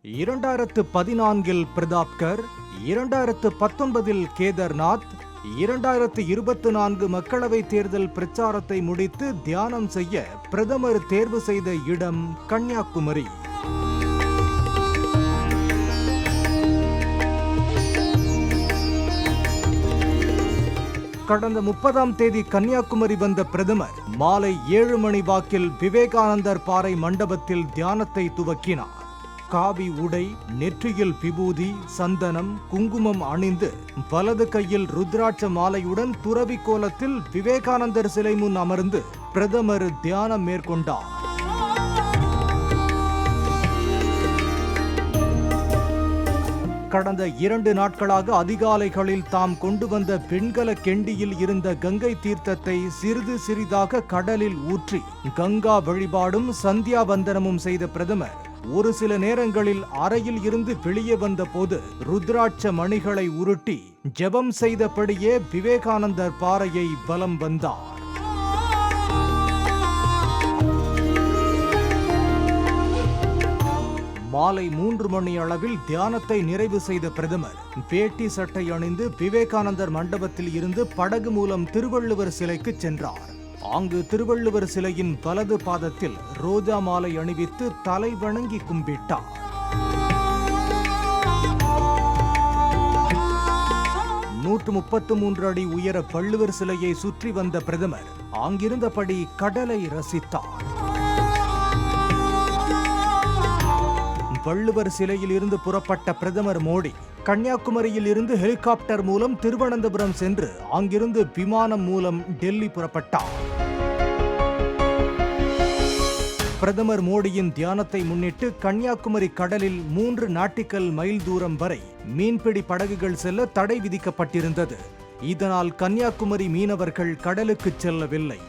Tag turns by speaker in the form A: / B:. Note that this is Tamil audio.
A: 2014 பிரதாப்கர், 2019 கேதார்நாத், 2024 மக்களவைத் தேர்தல் பிரச்சாரத்தை முடித்து தியானம் செய்ய பிரதமர் தேர்வு செய்த இடம் கன்னியாகுமரி. கடந்த 30ஆம் தேதி கன்னியாகுமரி வந்த பிரதமர் மாலை 7 மணி வாக்கில் விவேகானந்தர் பாறை மண்டபத்தில் தியானத்தை துவக்கினார். காவி உடை, நெற்றியில் விபூதி, சந்தனம், குங்குமம் அணிந்து வலது கையில் ருத்ராட்ச மாலையுடன் துறவி கோலத்தில் விவேகானந்தர் சிலை முன் அமர்ந்து பிரதமர் தியானம் மேற்கொண்டார். கடந்த 2 நாட்களாக அதிகாலைகளில் தாம் கொண்டு வந்த வெண்கல கெண்டியில் இருந்த கங்கை தீர்த்தத்தை சிறிது சிறிதாக கடலில் ஊற்றி கங்கா வழிபாடும் சந்தியா வந்தனமும் செய்த பிரதமர் ஒரு சில நேரங்களில் அறையில் இருந்து வெளியே வந்த போது ருத்ராட்ச மணிகளை உருட்டி ஜெபம் செய்தபடியே விவேகானந்தர் பாறையை வலம் வந்தார். மாலை 3 மணி அளவில் தியானத்தை நிறைவு செய்த பிரதமர் வேட்டி சட்டை அணிந்து விவேகானந்தர் மண்டபத்தில் இருந்து படகு மூலம் திருவள்ளுவர் சிலைக்கு சென்றார். அங்கு திருவள்ளுவர் சிலையின் வலது பாதத்தில் ரோஜா மாலை அணிவித்து தலை வணங்கி கும்பிட்டார். நூற்று 33 அடி உயர வள்ளுவர் சிலையை சுற்றி வந்த பிரதமர் அங்கிருந்தபடி கடலை ரசித்தார். வள்ளுவர் சிலையில் இருந்து புறப்பட்ட பிரதமர் மோடி கன்னியாகுமரியில் இருந்து ஹெலிகாப்டர் மூலம் திருவனந்தபுரம் சென்று அங்கிருந்து விமானம் மூலம் டெல்லி புறப்பட்டார். பிரதமர் மோடியின் தியானத்தை முன்னிட்டு கன்னியாகுமரி கடலில் 3 நாட்டிக்கல் மைல் தூரம் வரை மீன்பிடி படகுகள் செல்ல தடை விதிக்கப்பட்டிருந்தது. இதனால் கன்னியாகுமரி மீனவர்கள் கடலுக்கு செல்லவில்லை.